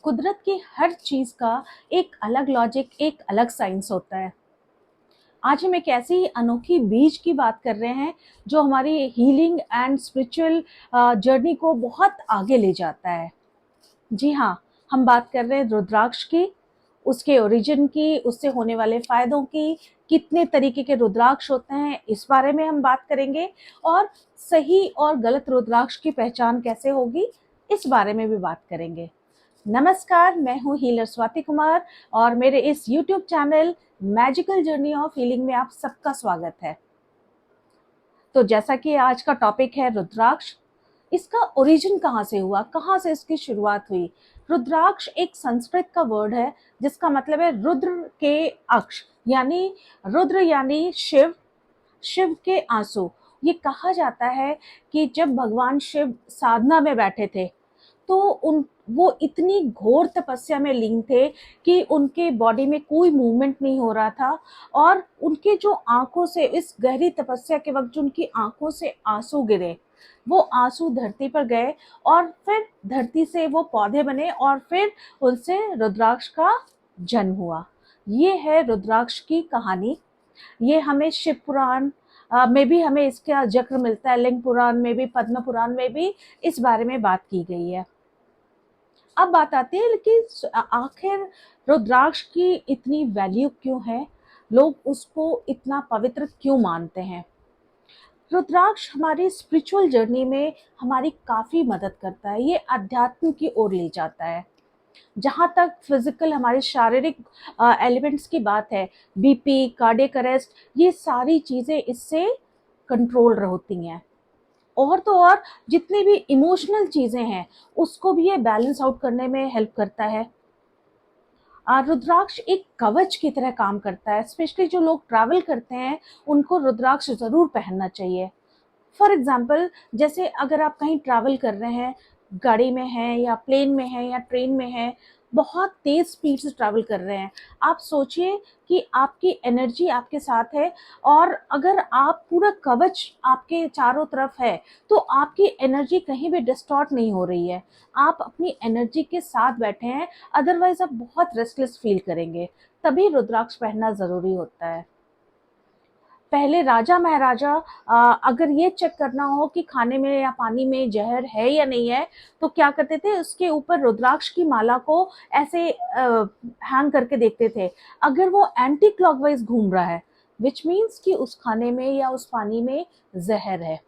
कुदरत की हर चीज़ का एक अलग लॉजिक, एक अलग साइंस होता है। आज हम एक ऐसी अनोखी बीज की बात कर रहे हैं जो हमारी हीलिंग एंड स्पिरिचुअल जर्नी को बहुत आगे ले जाता है। जी हाँ, हम बात कर रहे हैं रुद्राक्ष की, उसके ओरिजिन की, उससे होने वाले फ़ायदों की, कितने तरीके के रुद्राक्ष होते हैं इस बारे में हम बात करेंगे और सही और गलत रुद्राक्ष की पहचान कैसे होगी इस बारे में भी बात करेंगे। नमस्कार, मैं हूँ हीलर स्वाति कुमार और मेरे इस YouTube channel magical journey of healing में आप सबका स्वागत है। तो जैसा कि आज का टॉपिक है रुद्राक्ष, इसका ओरिजिन कहाँ से हुआ, कहाँ से इसकी शुरुआत हुई। रुद्राक्ष एक संस्कृत का वर्ड है जिसका मतलब है रुद्र के अक्ष, यानी रुद्र यानी शिव, शिव के आंसू। ये कहा जाता है कि जब भगवान शिव साधना में बैठे थे तो उन वो इतनी घोर तपस्या में लीन थे कि उनके बॉडी में कोई मूवमेंट नहीं हो रहा था और उनके जो आंखों से, इस गहरी तपस्या के वक्त जो उनकी आंखों से आंसू गिरे, वो आंसू धरती पर गए और फिर धरती से वो पौधे बने और फिर उनसे रुद्राक्ष का जन्म हुआ। ये है रुद्राक्ष की कहानी। ये हमें शिव पुराण में भी हमें इसका जिक्र मिलता है, लिंग पुराण में भी, पद्म पुराण में भी इस बारे में बात की गई है। अब बात आती है कि आखिर रुद्राक्ष की इतनी वैल्यू क्यों है, लोग उसको इतना पवित्र क्यों मानते हैं। रुद्राक्ष हमारी स्पिरिचुअल जर्नी में हमारी काफ़ी मदद करता है। ये अध्यात्म की ओर ले जाता है। जहाँ तक फिजिकल हमारे शारीरिक एलिमेंट्स की बात है, बीपी, कार्डियक अरेस्ट, ये सारी चीज़ें इससे कंट्रोल होती हैं। और तो और जितनी भी इमोशनल चीज़ें हैं उसको भी ये बैलेंस आउट करने में हेल्प करता है। रुद्राक्ष एक कवच की तरह काम करता है। स्पेशली जो लोग ट्रैवल करते हैं उनको रुद्राक्ष ज़रूर पहनना चाहिए। फॉर एग्जाम्पल, जैसे अगर आप कहीं ट्रैवल कर रहे हैं, गाड़ी में हैं या प्लेन में हैं या ट्रेन में हैं, बहुत तेज़ स्पीड से ट्रैवल कर रहे हैं, आप सोचिए कि आपकी एनर्जी आपके साथ है और अगर आप पूरा कवच आपके चारों तरफ है तो आपकी एनर्जी कहीं भी डिस्टॉर्ट नहीं हो रही है, आप अपनी एनर्जी के साथ बैठे हैं। अदरवाइज आप बहुत रेस्टलेस फील करेंगे, तभी रुद्राक्ष पहनना ज़रूरी होता है। पहले राजा महाराजा अगर ये चेक करना हो कि खाने में या पानी में जहर है या नहीं है तो क्या करते थे, उसके ऊपर रुद्राक्ष की माला को ऐसे हैंग करके देखते थे। अगर वो एंटी क्लॉकवाइज घूम रहा है विच मीन्स कि उस खाने में या उस पानी में जहर है।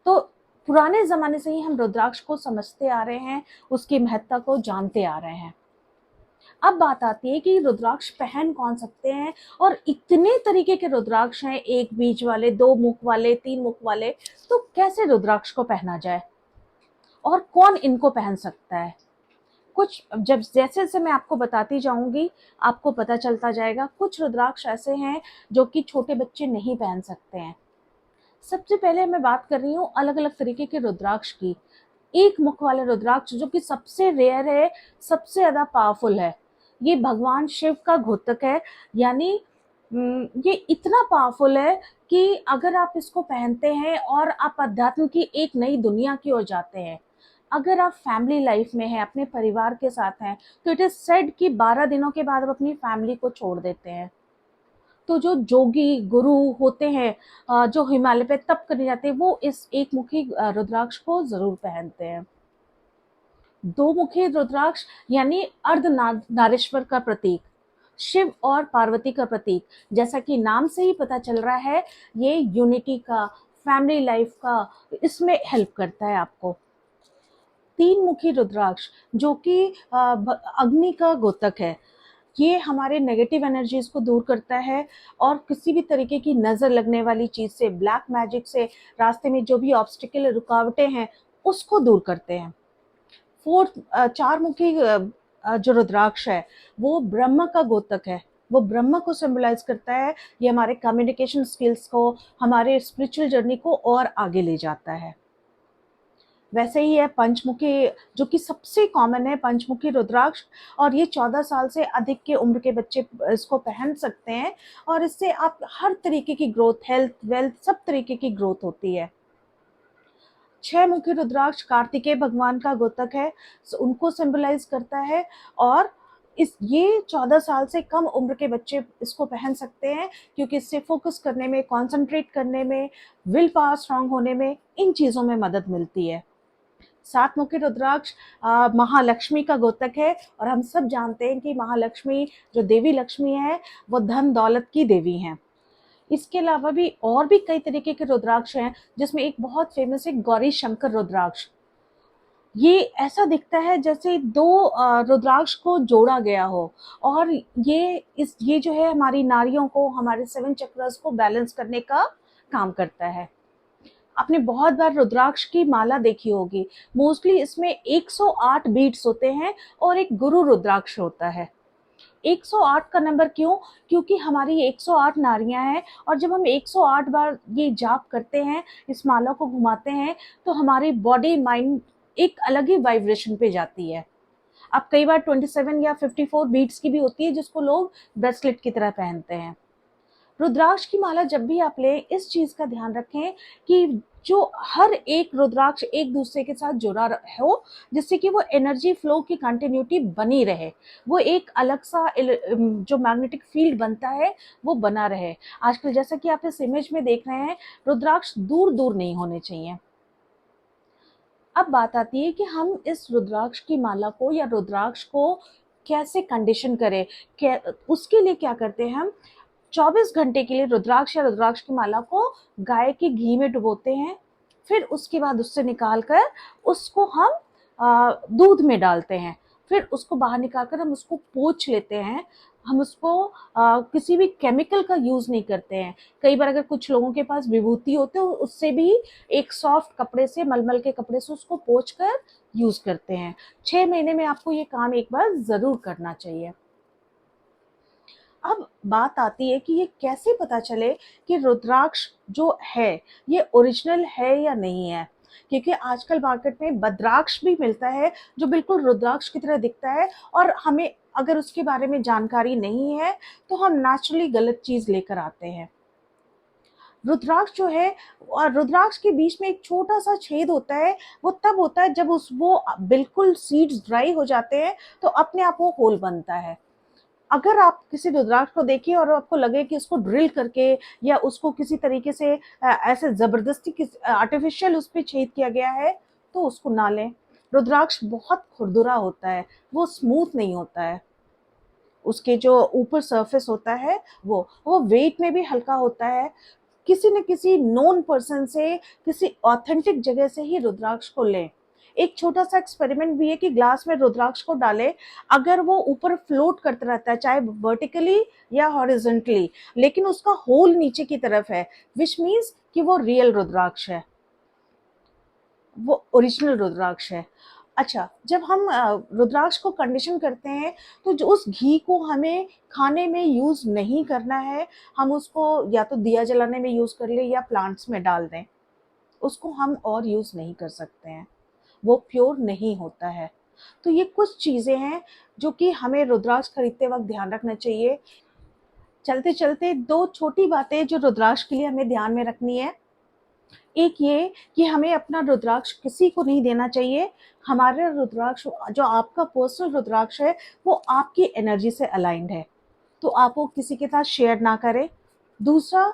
तो पुराने ज़माने से ही हम रुद्राक्ष को समझते आ रहे हैं, उसकी महत्ता को जानते आ रहे हैं। अब बात आती है कि रुद्राक्ष पहन कौन सकते हैं और इतने तरीके के रुद्राक्ष हैं, एक बीज वाले, दो मुख वाले, तीन मुख वाले, तो कैसे रुद्राक्ष को पहना जाए और कौन इनको पहन सकता है। कुछ जब जैसे जैसे मैं आपको बताती जाऊंगी आपको पता चलता जाएगा। कुछ रुद्राक्ष ऐसे हैं जो कि छोटे बच्चे नहीं पहन सकते हैं। सबसे पहले मैं बात कर रही हूँ अलग अलग तरीके के रुद्राक्ष की। एक मुख वाले रुद्राक्ष जो कि सबसे रेयर है, सबसे ज्यादा पावरफुल है, ये भगवान शिव का घोतक है। यानी ये इतना पावरफुल है कि अगर आप इसको पहनते हैं और आप अध्यात्म की एक नई दुनिया की ओर जाते हैं। अगर आप फैमिली लाइफ में हैं, अपने परिवार के साथ हैं, तो इट इज सेड कि 12 दिनों के बाद आप अपनी फैमिली को छोड़ देते हैं। तो जो जोगी गुरु होते हैं, जो हिमालय पे तप करने जाते हैं, वो इस एक मुखी रुद्राक्ष को जरूर पहनते हैं। दो मुखी रुद्राक्ष यानी नारेश्वर का प्रतीक, शिव और पार्वती का प्रतीक। जैसा कि नाम से ही पता चल रहा है, ये यूनिटी का, फैमिली लाइफ का, इसमें हेल्प करता है आपको। तीन मुखी रुद्राक्ष जो कि अग्नि का गोतक है, ये हमारे नेगेटिव एनर्जीज को दूर करता है और किसी भी तरीके की नज़र लगने वाली चीज़ से, ब्लैक मैजिक से, रास्ते में जो भी ऑब्स्टिकल, रुकावटें हैं, उसको दूर करते हैं। फोर्थ, चार मुखी जो रुद्राक्ष है वो ब्रह्म का गोतक है, वो ब्रह्म को सिंबलाइज करता है। ये हमारे कम्युनिकेशन स्किल्स को, हमारे स्पिरिचुअल जर्नी को और आगे ले जाता है। वैसे ही है पंचमुखी, जो कि सबसे कॉमन है, पंचमुखी रुद्राक्ष, और ये 14 साल से अधिक के उम्र के बच्चे इसको पहन सकते हैं और इससे आप हर तरीके की ग्रोथ, हेल्थ, वेल्थ, सब तरीके की ग्रोथ होती है। 6 मुखी रुद्राक्ष कार्तिकेय भगवान का द्योतक है, उनको सिंबलाइज करता है। और इस ये 14 साल से कम उम्र के बच्चे इसको पहन सकते हैं, क्योंकि इससे फोकस करने में, कंसंट्रेट करने में, विल पावर स्ट्रांग होने में, इन चीज़ों में मदद मिलती है। 7 मुखी रुद्राक्ष महालक्ष्मी का द्योतक है, और हम सब जानते हैं कि महालक्ष्मी जो देवी लक्ष्मी है वो धन दौलत की देवी हैं। इसके अलावा भी और भी कई तरीके के रुद्राक्ष हैं, जिसमें एक बहुत फेमस है गौरी शंकर रुद्राक्ष। ये ऐसा दिखता है जैसे दो रुद्राक्ष को जोड़ा गया हो, और ये जो है हमारी नारियों को, हमारे 7 चक्रस को बैलेंस करने का काम करता है। आपने बहुत बार रुद्राक्ष की माला देखी होगी। मोस्टली इसमें 108 बीट्स होते हैं और एक गुरु रुद्राक्ष होता है। 108 का नंबर क्यों? क्योंकि हमारी 108 नारियां हैं, और जब हम 108 बार ये जाप करते हैं, इस माला को घुमाते हैं, तो हमारी बॉडी माइंड एक अलग ही वाइब्रेशन पे जाती है। अब कई बार 27 या 54 बीट्स की भी होती है, जिसको लोग ब्रेसलेट की तरह पहनते हैं। रुद्राक्ष की माला जब भी आप लें, इस चीज का ध्यान रखें कि जो हर एक रुद्राक्ष एक दूसरे के साथ जुड़ा हो, जिससे कि वो एनर्जी फ्लो की कंटिन्यूटी बनी रहे, वो एक अलग सा जो मैग्नेटिक फील्ड बनता है वो बना रहे। आजकल जैसा कि आप इस इमेज में देख रहे हैं, रुद्राक्ष दूर दूर नहीं होने चाहिए। अब बात आती है कि हम इस रुद्राक्ष की माला को या रुद्राक्ष को कैसे कंडीशन करें। उसके लिए क्या करते हैं, हम 24 घंटे के लिए रुद्राक्ष या रुद्राक्ष की माला को गाय के घी में डुबोते हैं। फिर उसके बाद उससे निकाल कर उसको हम दूध में डालते हैं। फिर उसको बाहर निकाल कर हम उसको पोंछ लेते हैं। हम उसको किसी भी केमिकल का यूज़ नहीं करते हैं। कई बार अगर कुछ लोगों के पास विभूति होते हैं, उससे भी एक सॉफ्ट कपड़े से, मलमल के कपड़े से उसको पोंछ कर यूज़ करते हैं। 6 महीने में आपको ये काम एक बार ज़रूर करना चाहिए। अब बात आती है कि ये कैसे पता चले कि रुद्राक्ष जो है ये ओरिजिनल है या नहीं है। क्योंकि आजकल मार्केट में बद्राक्ष भी मिलता है, जो बिल्कुल रुद्राक्ष की तरह दिखता है, और हमें अगर उसके बारे में जानकारी नहीं है तो हम नेचुरली गलत चीज लेकर आते हैं। रुद्राक्ष जो है, और रुद्राक्ष के बीच में एक छोटा सा छेद होता है, वो तब होता है जब वो बिल्कुल सीड्स ड्राई हो जाते हैं, तो अपने आप वो होल बनता है। अगर आप किसी रुद्राक्ष को देखिए और आपको लगे कि उसको ड्रिल करके या उसको किसी तरीके से ऐसे जबरदस्ती आर्टिफिशियल उस पर छेद किया गया है, तो उसको ना लें। रुद्राक्ष बहुत खुरदुरा होता है, वो स्मूथ नहीं होता है। उसके जो ऊपर सरफेस होता है वो वेट में भी हल्का होता है। किसी न किसी नोन पर्सन से, किसी ऑथेंटिक जगह से ही रुद्राक्ष को लें। एक छोटा सा एक्सपेरिमेंट भी है कि ग्लास में रुद्राक्ष को डालें, अगर वो ऊपर फ्लोट करता रहता है, चाहे वर्टिकली या हॉरिजॉन्टली, लेकिन उसका होल नीचे की तरफ है, विच मीन्स कि वो रियल रुद्राक्ष है, वो ओरिजिनल रुद्राक्ष है। अच्छा, जब हम रुद्राक्ष को कंडीशन करते हैं, तो जो उस घी को हमें खाने में यूज़ नहीं करना है। हम उसको या तो दिया जलाने में यूज़ कर लें या प्लांट्स में डाल दें। उसको हम और यूज़ नहीं कर सकते हैं, वो प्योर नहीं होता है। तो ये कुछ चीज़ें हैं जो कि हमें रुद्राक्ष खरीदते वक्त ध्यान रखना चाहिए। चलते चलते दो छोटी बातें जो रुद्राक्ष के लिए हमें ध्यान में रखनी है। एक ये कि हमें अपना रुद्राक्ष किसी को नहीं देना चाहिए। हमारा रुद्राक्ष, जो आपका पर्सनल रुद्राक्ष है, वो आपकी एनर्जी से अलाइंड है, तो आप वो किसी के साथ शेयर ना करें। दूसरा,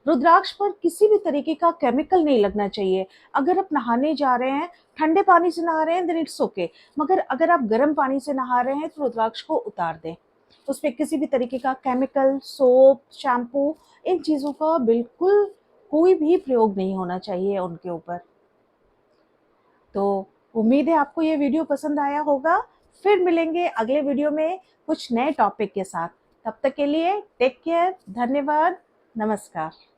रुद्राक्ष पर किसी भी तरीके का केमिकल नहीं लगना चाहिए। अगर आप नहाने जा रहे हैं, ठंडे पानी से नहा रहे हैं, देन इट्स ओके, मगर अगर आप गर्म पानी से नहा रहे हैं तो रुद्राक्ष को उतार दें। उसपे किसी भी तरीके का केमिकल, सोप, शैम्पू, इन चीज़ों का बिल्कुल कोई भी प्रयोग नहीं होना चाहिए उनके ऊपर। तो उम्मीद है आपको ये वीडियो पसंद आया होगा। फिर मिलेंगे अगले वीडियो में कुछ नए टॉपिक के साथ। तब तक के लिए टेक केयर, धन्यवाद, नमस्कार।